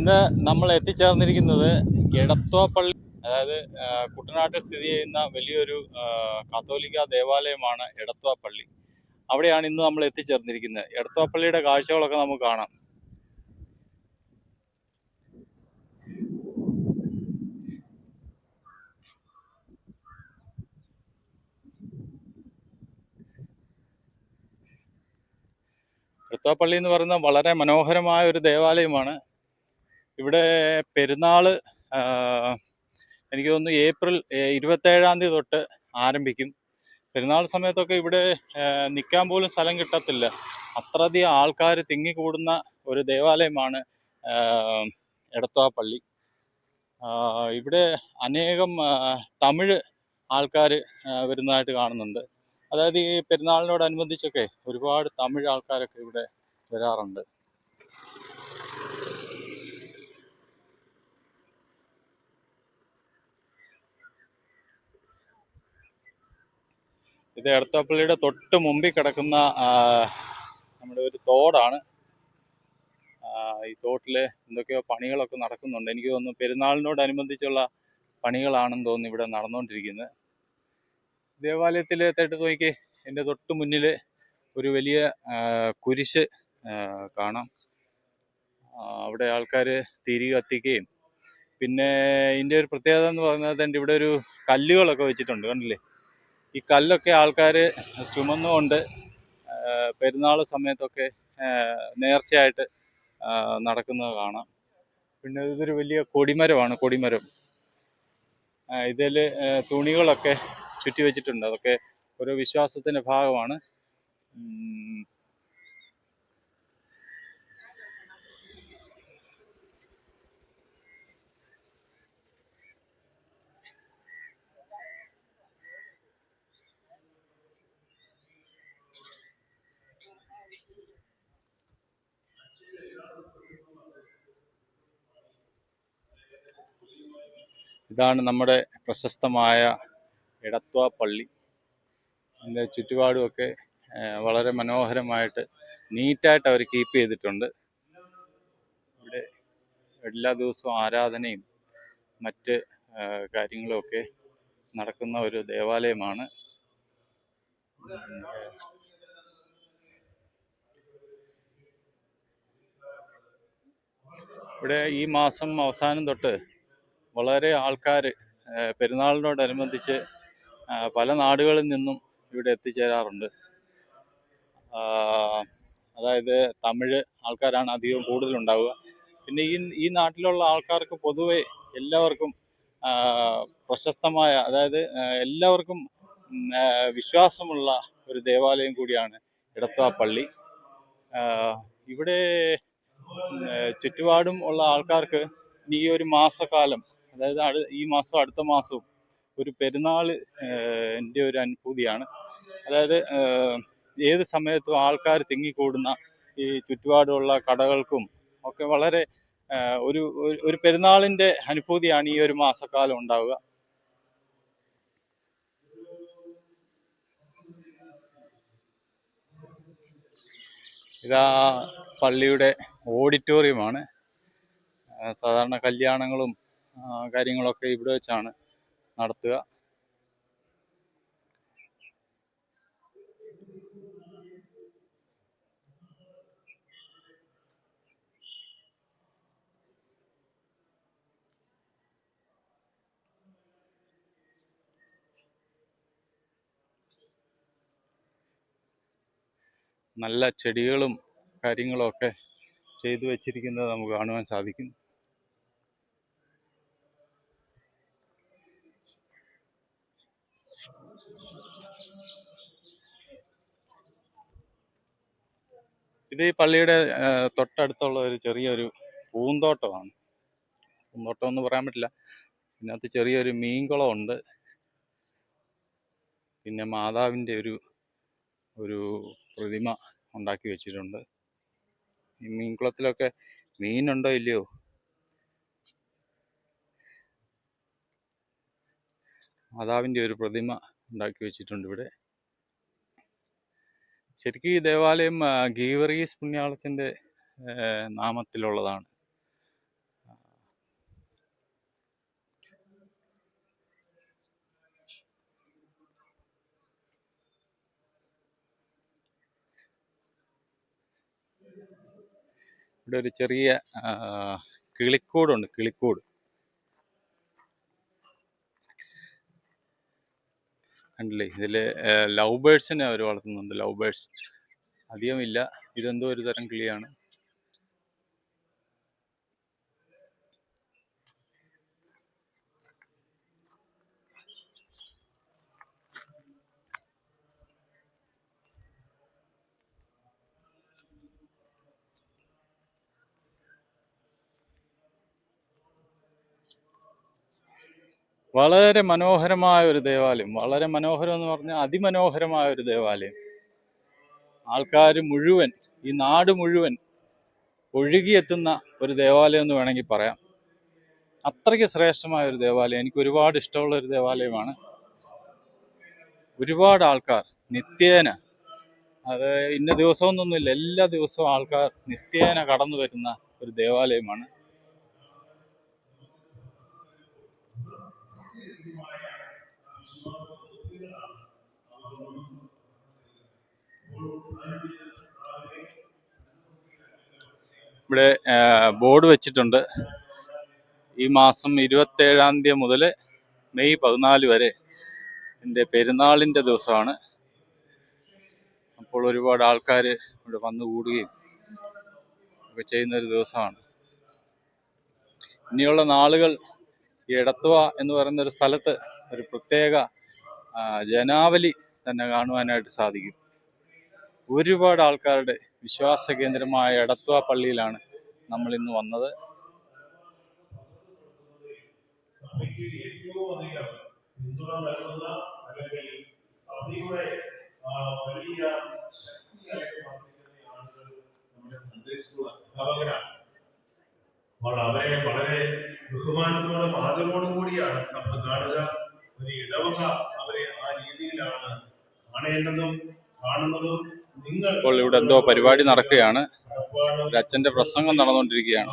ഇന്ന് നമ്മൾ എത്തിച്ചേർന്നിരിക്കുന്നത് എടത്വ പള്ളി, അതായത് കുട്ടനാട്ടിൽ സ്ഥിതി ചെയ്യുന്ന വലിയൊരു കത്തോലിക്ക ദേവാലയമാണ് എടത്വ പള്ളി. അവിടെയാണ് ഇന്ന് നമ്മൾ എത്തിച്ചേർന്നിരിക്കുന്നത്. എടത്വ പള്ളിയുടെ കാഴ്ചകളൊക്കെ നമുക്ക് കാണാം. എടത്വ പള്ളി എന്ന് പറയുന്നത് വളരെ മനോഹരമായ ഒരു ദേവാലയമാണ്. ഇവിടെ പെരുന്നാള് എനിക്ക് തോന്നുന്നു ഏപ്രിൽ 27 തൊട്ട് ആരംഭിക്കും. പെരുന്നാൾ സമയത്തൊക്കെ ഇവിടെ നിൽക്കാൻ പോലും സ്ഥലം കിട്ടത്തില്ല. അത്രയധികം ആൾക്കാർ തിങ്ങിക്കൂടുന്ന ഒരു ദേവാലയമാണ് എടത്വ പള്ളി. ഇവിടെ അനേകം തമിഴ് ആൾക്കാർ വരുന്നതായിട്ട് കാണുന്നുണ്ട്. അതായത് ഈ പെരുന്നാളിനോടനുബന്ധിച്ചൊക്കെ ഒരുപാട് തമിഴ് ആൾക്കാരൊക്കെ ഇവിടെ വരാറുണ്ട്. ഇത് എടത്വ പള്ളിയുടെ തൊട്ട് മുമ്പിൽ കിടക്കുന്ന നമ്മുടെ ഒരു തോടാണ്. ഈ തോട്ടില് എന്തൊക്കെയോ പണികളൊക്കെ നടക്കുന്നുണ്ട്. എനിക്ക് തോന്നുന്നു പെരുന്നാളിനോടനുബന്ധിച്ചുള്ള പണികളാണെന്ന് തോന്നുന്നു ഇവിടെ നടന്നുകൊണ്ടിരിക്കുന്നത്. ദേവാലയത്തിലെ തെട്ട് നോക്കി എൻ്റെ തൊട്ട് മുന്നിൽ ഒരു വലിയ കുരിശ് കാണാം. അവിടെ ആൾക്കാർ തിരി കത്തിക്കുകയും, പിന്നെ ഇതിൻ്റെ ഒരു പ്രത്യേകത എന്ന് പറയുന്നത് ഇവിടെ ഒരു കല്ലുകളൊക്കെ വെച്ചിട്ടുണ്ട്, കണ്ടില്ലേ? ഈ കല്ലൊക്കെ ആൾക്കാർ ചുമന്നുകൊണ്ട് പെരുന്നാൾ സമയത്തൊക്കെ നേർച്ചയായിട്ട് നടക്കുന്നത് കാണാം. പിന്നെ ഇതൊരു വലിയ കൊടിമരമാണ്, കൊടിമരം. ഇതിൽ തുണികളൊക്കെ ചുറ്റി വെച്ചിട്ടുണ്ട്. അതൊക്കെ ഓരോ വിശ്വാസത്തിന്റെ ഭാഗമാണ്. ഇതാണ് നമ്മുടെ പ്രശസ്തമായ എടത്വ പള്ളി. അതിൻ്റെ ചുറ്റുപാടുമൊക്കെ വളരെ മനോഹരമായിട്ട് നീറ്റായിട്ട് അവർ കീപ്പ് ചെയ്തിട്ടുണ്ട്. ഇവിടെ എല്ലാ ദിവസവും ആരാധനയും മറ്റ് കാര്യങ്ങളുമൊക്കെ നടക്കുന്ന ഒരു ദേവാലയമാണ്. ഇവിടെ ഈ മാസം അവസാനം തൊട്ട് വളരെ ആൾക്കാർ പെരുന്നാളിനോടനുബന്ധിച്ച് പല നാടുകളിൽ നിന്നും ഇവിടെ എത്തിച്ചേരാറുണ്ട്. അതായത് തമിഴ് ആൾക്കാരാണ് അധികം കൂടുതലുണ്ടാവുക. പിന്നെ ഈ നാട്ടിലുള്ള ആൾക്കാർക്ക് പൊതുവെ എല്ലാവർക്കും പ്രശസ്തമായ, അതായത് എല്ലാവർക്കും വിശ്വാസമുള്ള ഒരു ദേവാലയം കൂടിയാണ് എടത്വ പള്ളി. ഇവിടെ ചുറ്റുപാടും ഉള്ള ആൾക്കാർക്ക് ഈ ഒരു മാസക്കാലം, അതായത് ഈ മാസവും അടുത്ത മാസവും ഒരു പെരുന്നാൾ എൻ്റെ ഒരു അനുഭൂതിയാണ്. അതായത് ഏത് സമയത്തും ആൾക്കാർ തിങ്ങിക്കൂടുന്ന ഈ ചുറ്റുപാടുള്ള കടകൾക്കും ഒക്കെ വളരെ ഒരു പെരുന്നാളിൻ്റെ അനുഭൂതിയാണ് ഈ ഒരു മാസക്കാലം ഉണ്ടാവുക. ഇതാ പള്ളിയുടെ ഓഡിറ്റോറിയമാണ്. സാധാരണ കല്യാണങ്ങളും കാര്യങ്ങളൊക്കെ ഇവിടെ വെച്ചാണ് നടത്തുക. നല്ല ചെടികളും കാര്യങ്ങളും ഒക്കെ ചെയ്തു വെച്ചിരിക്കുന്നത് നമുക്ക് കാണുവാൻ സാധിക്കും. ഇത് ഈ പള്ളിയുടെ തൊട്ടടുത്തുള്ള ഒരു ചെറിയൊരു പൂന്തോട്ടമാണ്. പൂന്തോട്ടം എന്ന് പറയാൻ പറ്റില്ല. ഇതിനകത്ത് ചെറിയൊരു മീൻകുളം ഉണ്ട്. പിന്നെ മാതാവിൻ്റെ ഒരു പ്രതിമ ഉണ്ടാക്കി വെച്ചിട്ടുണ്ട്. ഈ മീൻകുളത്തിലൊക്കെ മീനുണ്ടോ ഇല്ലയോ? മാതാവിൻ്റെ ഒരു പ്രതിമ ഉണ്ടാക്കി വെച്ചിട്ടുണ്ട് ഇവിടെ. ശരിക്കും ഈ ദേവാലയം ഗീവർഗീസ് പുണ്യാളത്തിൻ്റെ നാമത്തിലുള്ളതാണ്. ഇവിടെ ഒരു ചെറിയ കിളിക്കൂടുണ്ട്, കിളിക്കൂട് കണ്ടില്ലേ. ഇതില് ലവ് ബേർഡ്സിനെ അവർ വളർത്തുന്നുണ്ട്. ലവ് ബേർഡ്സ് അധികമില്ല, ഇതെന്തോ ഒരു തരം കിളിയാണ്. വളരെ മനോഹരമായ ഒരു ദേവാലയം, വളരെ മനോഹരം എന്ന് പറഞ്ഞാൽ അതിമനോഹരമായ ഒരു ദേവാലയം. ആൾക്കാർ മുഴുവൻ, ഈ നാട് മുഴുവൻ ഒഴുകിയെത്തുന്ന ഒരു ദേവാലയം എന്ന് വേണമെങ്കിൽ പറയാം. അത്രയ്ക്ക് ശ്രേഷ്ഠമായ ഒരു ദേവാലയം, എനിക്ക് ഒരുപാട് ഇഷ്ടമുള്ള ഒരു ദേവാലയമാണ്. ഒരുപാട് ആൾക്കാർ നിത്യേന, അത് ഇന്ന ദിവസമൊന്നുമില്ല, എല്ലാ ദിവസവും ആൾക്കാർ നിത്യേന കടന്നു വരുന്ന ഒരു ദേവാലയമാണ്. ഇവിടെ ബോർഡ് വെച്ചിട്ടുണ്ട്, ഈ മാസം 27-ാം തീയതി മുതൽ മെയ് 14 വരെ എൻ്റെ പെരുന്നാളിൻ്റെ ദിവസമാണ്. അപ്പോൾ ഒരുപാട് ആൾക്കാർ ഇവിടെ വന്നുകൂടുകയും ഒക്കെ ചെയ്യുന്നൊരു ദിവസമാണ്. ഇനിയുള്ള നാളുകൾ ഈ എടത്വ എന്ന് പറയുന്ന ഒരു സ്ഥലത്ത് ഒരു പ്രത്യേക ജനാവലി തന്നെ കാണുവാനായിട്ട് സാധിക്കും. ഒരുപാട് ആൾക്കാരുടെ വിശ്വാസ കേന്ദ്രമായ എടത്വ പള്ളിയിലാണ് നമ്മൾ ഇന്ന് വന്നത്. അപ്പോൾ അവരെ വളരെ ബഹുമാനത്തോടും ആദരവോടും കൂടിയാണ് സഭ കാണുക. ഒരു ഇടവക അവരെ ആ രീതിയിലാണ് കാണേണ്ടതും കാണുന്നതും. ഇപ്പോൾ ഇവിടെ എന്തോ പരിപാടി നടക്കുകയാണ്, ഒരു അച്ഛന്റെ പ്രസംഗം നടന്നുകൊണ്ടിരിക്കുകയാണ്.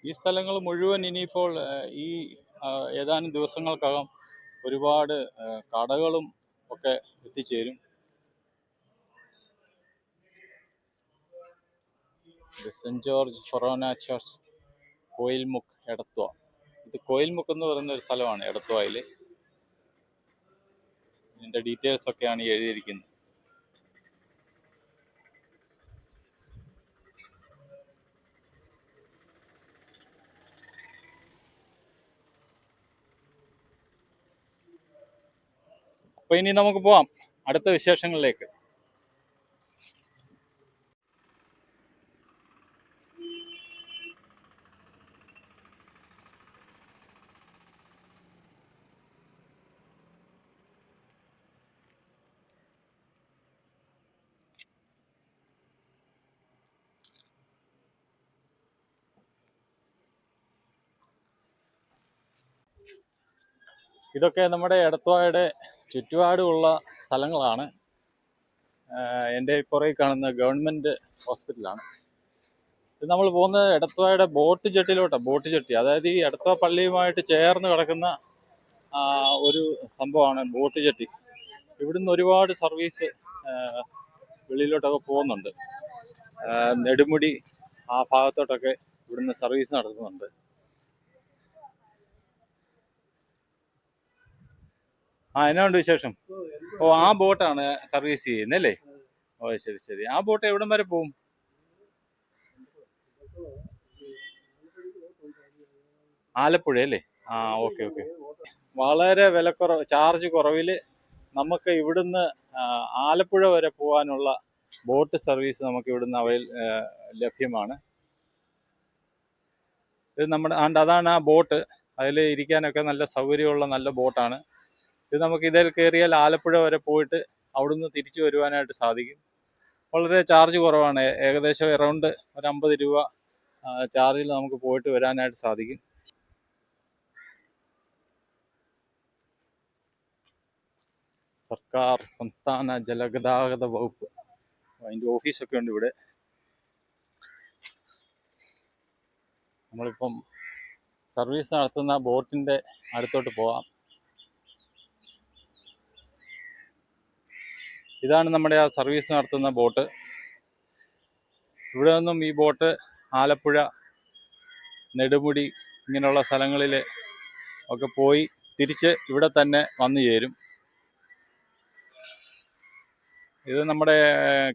ഈ സ്ഥലങ്ങൾ മുഴുവൻ ഇനിയിപ്പോൾ ഈ ഏതാനും ദിവസങ്ങൾക്കകം ഒരുപാട് കടകളും ഒക്കെ എത്തിച്ചേരും. Saint George Forane Church, Koilmukku, Edathua. ഇത് കോയിൽമുക്ക് എന്ന് പറയുന്ന ഒരു സ്ഥലമാണ് എടത്വയിൽ. ഇതിന്റെ ഡീറ്റെയിൽസ് ഒക്കെയാണ് ഈ എഴുതിയിരിക്കുന്നത്. അപ്പൊ ഇനി നമുക്ക് പോവാം അടുത്ത വിശേഷങ്ങളിലേക്ക്. ഇതൊക്കെ നമ്മുടെ എടത്വായുടെ ചുറ്റുപാടുമുള്ള സ്ഥലങ്ങളാണ്. എൻ്റെ പുറകിൽ കാണുന്ന ഗവൺമെൻറ് ഹോസ്പിറ്റലാണ്. ഇത് നമ്മൾ പോകുന്നത് എടത്വായുടെ ബോട്ട് ജെട്ടിലോട്ടാണ്. ബോട്ട് ജെട്ടി, അതായത് ഈ എടത്വ പള്ളിയുമായിട്ട് ചേർന്ന് കിടക്കുന്ന ഒരു സംഭവമാണ് ബോട്ട് ജെട്ടി. ഇവിടുന്ന് ഒരുപാട് സർവീസ് വെളിയിലോട്ടൊക്കെ പോകുന്നുണ്ട്. നെടുമുടി ആ ഭാഗത്തോട്ടൊക്കെ ഇവിടുന്ന് സർവീസ് നടത്തുന്നുണ്ട്. എന്നാണ്ട് വിശേഷം? ആ ബോട്ടാണ് സർവീസ് ചെയ്യുന്നല്ലേ? ശരി ശരി. ആ ബോട്ട് എവിടം വരെ പോവും? ആലപ്പുഴ അല്ലേ? Okay okay. വളരെ വിലക്കുറവ്, ചാർജ് കുറവിൽ നമുക്ക് ഇവിടുന്ന് ആലപ്പുഴ വരെ പോകാനുള്ള ബോട്ട് സർവീസ് നമുക്ക് ഇവിടുന്ന് ലഭ്യമാണ്. ഇത് നമ്മുടെ അതാണ് ആ ബോട്ട്. അതിൽ ഇരിക്കാനൊക്കെ നല്ല സൗകര്യമുള്ള നല്ല ബോട്ടാണ് ഇത്. നമുക്ക് ഇതിൽ കയറിയാൽ ആലപ്പുഴ വരെ പോയിട്ട് അവിടുന്ന് തിരിച്ചു വരുവാനായിട്ട് സാധിക്കും. വളരെ ചാർജ് കുറവാണ്. ഏകദേശം എറൗണ്ട് ഒരു 50 രൂപ ചാർജിൽ നമുക്ക് പോയിട്ട് വരാനായിട്ട് സാധിക്കും. സർക്കാർ സംസ്ഥാന ജലഗതാഗത വകുപ്പ്, അതിൻ്റെ ഓഫീസൊക്കെ ഉണ്ട് ഇവിടെ. നമ്മളിപ്പം സർവീസ് നടത്തുന്ന ബോട്ടിൻ്റെ അടുത്തോട്ട് പോകാം. ഇതാണ് നമ്മുടെ ആ സർവീസ് നടത്തുന്ന ബോട്ട്. ഇവിടെ നിന്നും ഈ ബോട്ട് ആലപ്പുഴ, നെടുമുടി ഇങ്ങനെയുള്ള സ്ഥലങ്ങളിൽ ഒക്കെ പോയി തിരിച്ച് ഇവിടെ തന്നെ വന്നു ചേരും. ഇത് നമ്മുടെ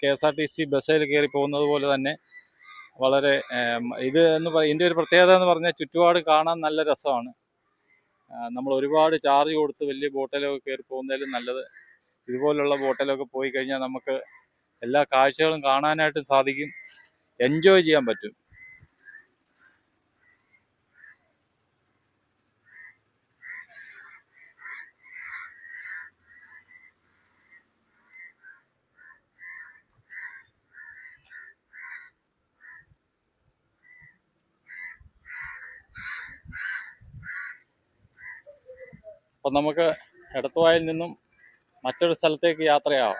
KSRTC ബസ്സിൽ കയറി പോകുന്നത് പോലെ തന്നെ വളരെ ഇതിൻ്റെ ഒരു പ്രത്യേകത എന്ന് പറഞ്ഞാൽ ചുറ്റുപാട് കാണാൻ നല്ല രസമാണ്. നമ്മൾ ഒരുപാട് ചാർജ് കൊടുത്ത് വലിയ ബോട്ടിലൊക്കെ കയറി പോകുന്നതിലും നല്ലത് ഇതുപോലുള്ള ബോട്ടിലൊക്കെ പോയി കഴിഞ്ഞാൽ നമുക്ക് എല്ലാ കാഴ്ചകളും കാണാനായിട്ട് സാധിക്കും, എൻജോയ് ചെയ്യാൻ പറ്റും. അപ്പം നമുക്ക് എടത്തുവായിൽ നിന്നും മറ്റൊരു സ്ഥലത്തേക്ക് യാത്രയാവാം.